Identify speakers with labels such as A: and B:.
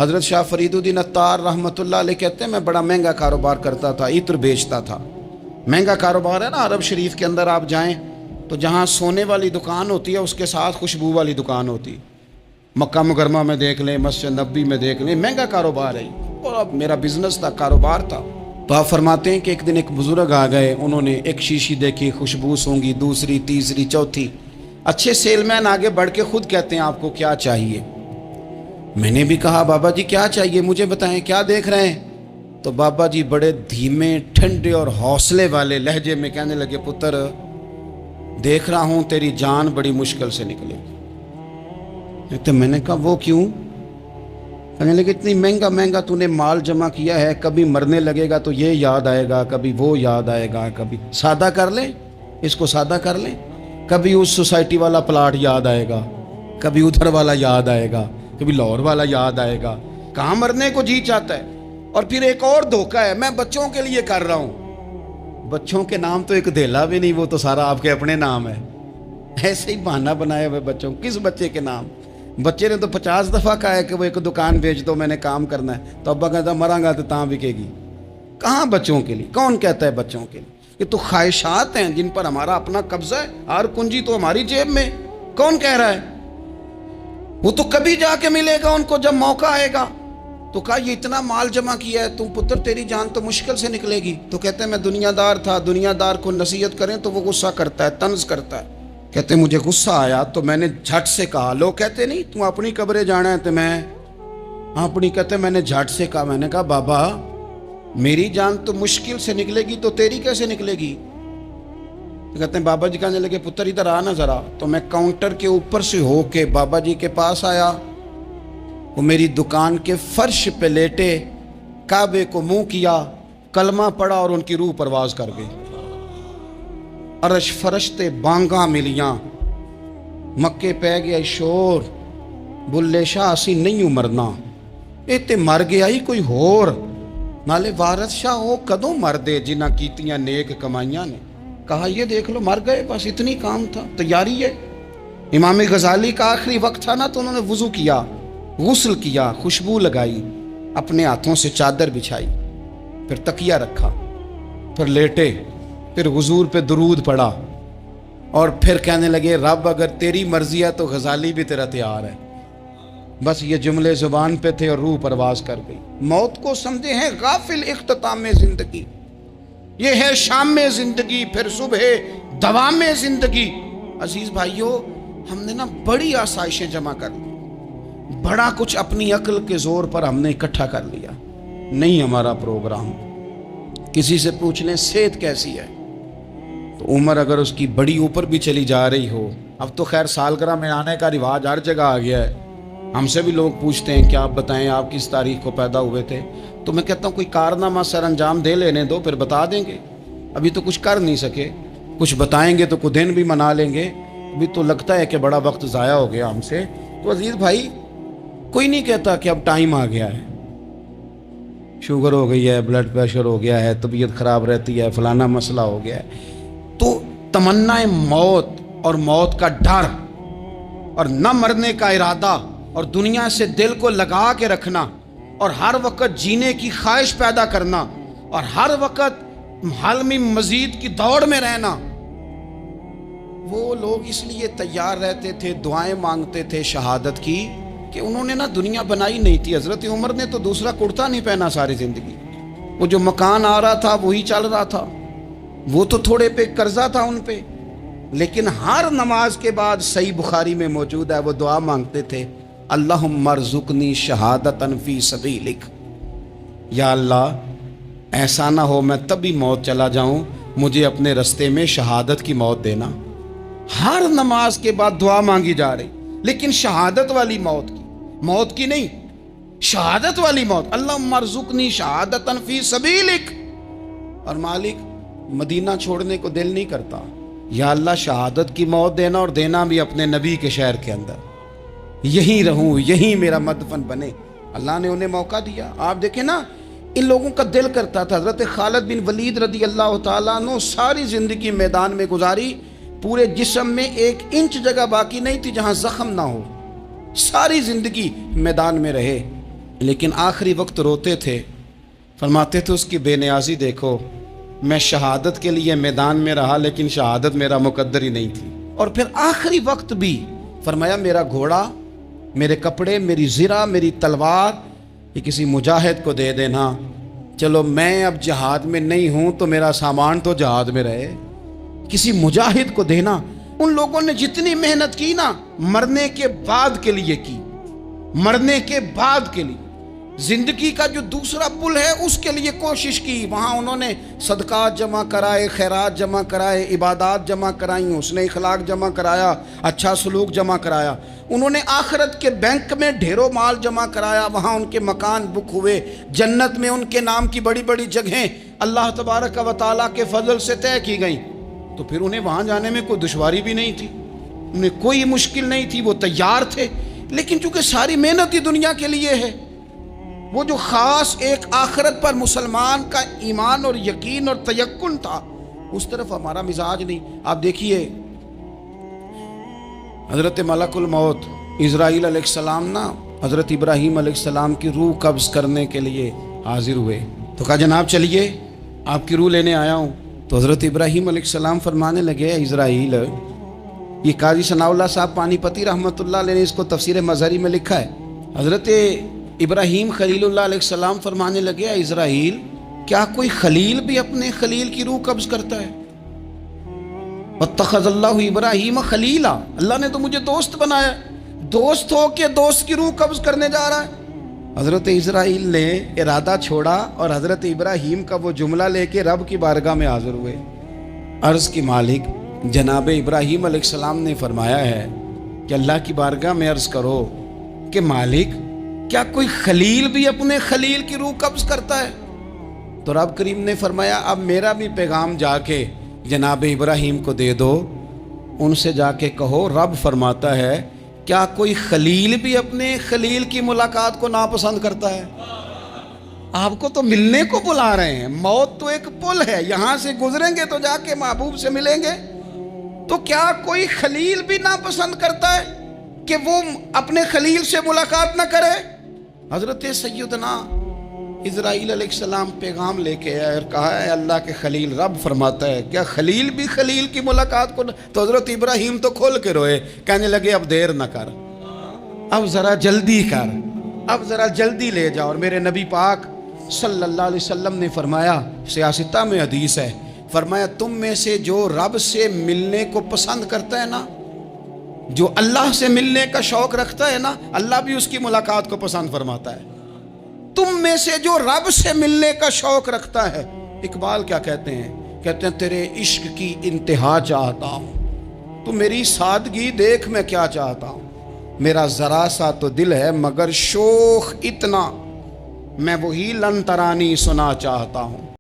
A: حضرت شاہ فریدالدین اتار رحمۃ اللہ علیہ کہتے ہیں میں بڑا مہنگا کاروبار کرتا تھا، عطر بیچتا تھا۔ مہنگا کاروبار ہے نا، عرب شریف کے اندر آپ جائیں تو جہاں سونے والی دکان ہوتی ہے اس کے ساتھ خوشبو والی دکان ہوتی، مکہ مکرمہ میں دیکھ لیں، مسجد نبوی میں دیکھ لیں، مہنگا کاروبار ہے۔ اور اب میرا بزنس تھا، کاروبار تھا۔ تو آپ فرماتے ہیں کہ ایک دن ایک بزرگ آ گئے، انہوں نے ایک شیشی دیکھی، خوشبو سونگی، دوسری، تیسری، چوتھی۔ اچھے سیل مین آگے بڑھ کے خود کہتے ہیں آپ کو کیا چاہیے؟ میں نے بھی کہا بابا جی کیا چاہیے مجھے بتائیں، کیا دیکھ رہے ہیں؟ تو بابا جی بڑے دھیمے، ٹھنڈے اور حوصلے والے لہجے میں کہنے لگے، پتر دیکھ رہا ہوں تیری جان بڑی مشکل سے نکلے گی۔ تو میں نے کہا وہ کیوں؟ کہنے لگے اتنی مہنگا مہنگا تو نے مال جمع کیا ہے، کبھی مرنے لگے گا تو یہ یاد آئے گا، کبھی وہ یاد آئے گا، کبھی سادہ کر لیں، اس کو سادہ کر لیں، کبھی اس سوسائٹی والا پلاٹ یاد آئے گا، کبھی ادھر والا یاد آئے گا، کبھی لاہور والا یاد آئے گا۔ کہاں مرنے کو جی چاہتا ہے؟ اور پھر ایک اور دھوکہ ہے، میں بچوں کے لیے کر رہا ہوں۔ بچوں کے نام تو ایک دھیلا بھی نہیں، وہ تو سارا آپ کے اپنے نام ہے۔ ایسے ہی بہانہ بنایا ہوئے بچوں، کس بچے کے نام؟ بچے نے تو 50 دفعہ کہا ہے کہ وہ ایک دکان بیچ دو، میں نے کام کرنا ہے، تو ابا کہتا مراں گا تو تاں بکے گی۔ کہاں بچوں کے لیے؟ کون کہتا ہے بچوں کے لیے؟ یہ تو خواہشات ہیں جن پر ہمارا اپنا قبضہ ہے، ہر کنجی تو ہماری جیب میں۔ کون کہہ رہا ہے؟ وہ تو کبھی جا کے ملے گا ان کو جب موقع آئے گا۔ تو کہا یہ اتنا مال جمع کیا ہے تم، پتر تیری جان تو مشکل سے نکلے گی۔ تو کہتے ہیں میں دنیا دار تھا، دنیا دار کو نصیحت کریں تو وہ غصہ کرتا ہے، طنز کرتا ہے۔ کہتے ہیں مجھے غصہ آیا تو میں نے جھٹ سے کہا، لوگ کہتے نہیں تو اپنی قبریں جانا ہے تو میں اپنی، کہتے ہیں میں نے جھٹ سے کہا، میں نے کہا بابا میری جان تو مشکل سے نکلے گی تو تیری کیسے نکلے گی؟ تو کہتے ہیں بابا جی کہنے لگے پتر ادھر آنا ذرا۔ تو میں کاؤنٹر کے اوپر سے ہو کے بابا جی کے پاس آیا، وہ میری دکان کے فرش پہ لیٹے، کعبے کو منہ کیا، کلمہ پڑھا اور ان کی روح پرواز کر گئی۔ عرش فرشتے بانگاں ملیاں، مکے پہ گیا شور، بلے شاہ اسی نہیں مرنا، اے تے مر گیا ہی کوئی ہور، نالے وارث شاہ ہو کدوں مر دے جنہ کیتیاں نیک کمائیاں نے۔ کہا یہ دیکھ لو مر گئے، بس اتنی کام تھا، تیاری ہے۔ امام غزالی کا آخری وقت تھا نا تو انہوں نے وضو کیا، غسل کیا، خوشبو لگائی، اپنے ہاتھوں سے چادر بچھائی، پھر تکیہ رکھا، پھر لیٹے، پھر حضور پہ درود پڑھا، اور پھر کہنے لگے رب اگر تیری مرضی ہے تو غزالی بھی تیرا تیار ہے۔ بس یہ جملے زبان پہ تھے اور روح پرواز کر گئی۔ موت کو سمجھے ہیں غافل اختتام زندگی، یہ ہے شام میں زندگی پھر صبح دوام میں زندگی۔ عزیز بھائیو، ہم نے نا بڑی آسائشیں جمع کر لی، بڑا کچھ اپنی عقل کے زور پر ہم نے اکٹھا کر لیا۔ نہیں ہمارا پروگرام، کسی سے پوچھ لیں صحت کیسی ہے تو عمر اگر اس کی بڑی اوپر بھی چلی جا رہی ہو، اب تو خیر سالگرہ میں آنے کا رواج ہر جگہ آ گیا ہے، ہم سے بھی لوگ پوچھتے ہیں کہ آپ بتائیں آپ کس تاریخ کو پیدا ہوئے تھے، تو میں کہتا ہوں کوئی کارنامہ سر انجام دے لینے دو پھر بتا دیں گے۔ ابھی تو کچھ کر نہیں سکے، کچھ بتائیں گے تو کچھ دن بھی منا لیں گے، ابھی تو لگتا ہے کہ بڑا وقت ضائع ہو گیا ہم سے۔ تو عزیز بھائی کوئی نہیں کہتا کہ اب ٹائم آ گیا ہے، شوگر ہو گئی ہے، بلڈ پریشر ہو گیا ہے، طبیعت خراب رہتی ہے، فلانا مسئلہ ہو گیا ہے۔ تو تمنا موت اور موت کا ڈر اور نہ مرنے کا ارادہ اور دنیا سے دل کو لگا کے رکھنا اور ہر وقت جینے کی خواہش پیدا کرنا اور ہر وقت حلمی مزید کی دوڑ میں رہنا، وہ لوگ اس لیے تیار رہتے تھے، دعائیں مانگتے تھے شہادت کی، کہ انہوں نے نا دنیا بنائی نہیں تھی۔ حضرت عمر نے تو دوسرا کرتا نہیں پہنا ساری زندگی، وہ جو مکان آ رہا تھا وہی چل رہا تھا، وہ تو تھوڑے پہ قرضہ تھا ان پہ، لیکن ہر نماز کے بعد صحیح بخاری میں موجود ہے وہ دعا مانگتے تھے، اللہم ارزقنی شہادتا فی سبیلک، یا اللہ ایسا نہ ہو میں تبھی موت چلا جاؤں، مجھے اپنے رستے میں شہادت کی موت دینا۔ ہر نماز کے بعد دعا مانگی جا رہی، لیکن شہادت والی موت کی نہیں، شہادت والی موت، اللہم ارزقنی شہادتا فی سبیلک۔ اور مالک مدینہ چھوڑنے کو دل نہیں کرتا، یا اللہ شہادت کی موت دینا اور دینا بھی اپنے نبی کے شہر کے اندر، یہیں رہوں، یہیں میرا مدفن بنے۔ اللہ نے انہیں موقع دیا۔ آپ دیکھیں نا ان لوگوں کا دل کرتا تھا۔ حضرت خالد بن ولید رضی اللہ تعالیٰ عنہ ساری زندگی میدان میں گزاری، پورے جسم میں 1 انچ جگہ باقی نہیں تھی جہاں زخم نہ ہو، ساری زندگی میدان میں رہے، لیکن آخری وقت روتے تھے، فرماتے تھے اس کی بے نیازی دیکھو، میں شہادت کے لیے میدان میں رہا لیکن شہادت میرا مقدر ہی نہیں تھی۔ اور پھر آخری وقت بھی فرمایا میرا گھوڑا، میرے کپڑے، میری زرہ، میری تلوار یہ کسی مجاہد کو دے دینا، چلو میں اب جہاد میں نہیں ہوں تو میرا سامان تو جہاد میں رہے، کسی مجاہد کو دینا۔ ان لوگوں نے جتنی محنت کی نا مرنے کے بعد کے لیے کی، مرنے کے بعد کے لیے، زندگی کا جو دوسرا پل ہے اس کے لیے کوشش کی۔ وہاں انہوں نے صدقات جمع کرائے، خیرات جمع کرائے، عبادات جمع کرائیں، حسن اخلاق جمع کرایا، اچھا سلوک جمع کرایا۔ انہوں نے آخرت کے بینک میں ڈھیروں مال جمع کرایا، وہاں ان کے مکان بک ہوئے، جنت میں ان کے نام کی بڑی بڑی جگہیں اللہ تبارک و تعالیٰ کے فضل سے طے کی گئیں۔ تو پھر انہیں وہاں جانے میں کوئی دشواری بھی نہیں تھی، انہیں کوئی مشکل نہیں تھی، وہ تیار تھے۔ لیکن چونکہ ساری محنت ہی دنیا کے لیے ہے، وہ جو خاص ایک آخرت پر مسلمان کا ایمان اور یقین اور تیقن تھا، اس طرف ہمارا مزاج نہیں۔ آپ دیکھیے حضرت ملک الموت اسرائیل علیہ السلام نا حضرت ابراہیم علیہ السلام کی روح قبض کرنے کے لیے حاضر ہوئے، تو کہا جناب چلیے آپ کی روح لینے آیا ہوں۔ تو حضرت ابراہیم علیہ السلام فرمانے لگے اسرائیل، یہ قاضی ثناء اللہ صاحب پانی پتی رحمۃ اللہ علیہ نے اس کو تفسیر مظہری میں لکھا ہے۔ حضرت ابراہیم خلیل اللہ علیہ السلام فرمانے لگے اسرائیل، کیا کوئی خلیل بھی اپنے خلیل کی روح قبض کرتا ہے؟ واتخذ اللہ ابراہیم خلیلا، اللہ نے تو مجھے دوست بنایا، دوست ہو کے دوست کی روح قبض کرنے جا رہا ہے۔ حضرت اسرائیل نے ارادہ چھوڑا اور حضرت ابراہیم کا وہ جملہ لے کے رب کی بارگاہ میں حاضر ہوئے۔ عرض کی مالک جناب ابراہیم علیہ السلام نے فرمایا ہے کہ اللہ کی بارگاہ میں عرض کرو کہ مالک کیا کوئی خلیل بھی اپنے خلیل کی روح قبض کرتا ہے؟ تو رب کریم نے فرمایا اب میرا بھی پیغام جا کے جناب ابراہیم کو دے دو، ان سے جا کے کہو رب فرماتا ہے کیا کوئی خلیل بھی اپنے خلیل کی ملاقات کو ناپسند کرتا ہے؟ آپ کو تو ملنے کو بلا رہے ہیں، موت تو ایک پل ہے، یہاں سے گزریں گے تو جا کے محبوب سے ملیں گے، تو کیا کوئی خلیل بھی ناپسند کرتا ہے کہ وہ اپنے خلیل سے ملاقات نہ کرے؟ حضرت سیدنا اسرائیل علیہ السلام پیغام لے کے آئے اور کہا ہے اللہ کے خلیل رب فرماتا ہے کیا خلیل بھی خلیل کی ملاقات کو تو حضرت ابراہیم تو کھول کے روئے، کہنے لگے اب دیر نہ کر، اب ذرا جلدی کر، اب ذرا جلدی لے جا۔ اور میرے نبی پاک صلی اللہ علیہ وسلم نے فرمایا، سیاستہ میں حدیث ہے، فرمایا تم میں سے جو رب سے ملنے کو پسند کرتا ہے نا، جو اللہ سے ملنے کا شوق رکھتا ہے نا، اللہ بھی اس کی ملاقات کو پسند فرماتا ہے۔ تم میں سے جو رب سے ملنے کا شوق رکھتا ہے، اقبال کیا کہتے ہیں؟ کہتے ہیں تیرے عشق کی انتہا چاہتا ہوں، تو میری سادگی دیکھ میں کیا چاہتا ہوں، میرا ذرا سا تو دل ہے مگر شوق اتنا، میں وہی لن ترانی سنا چاہتا ہوں۔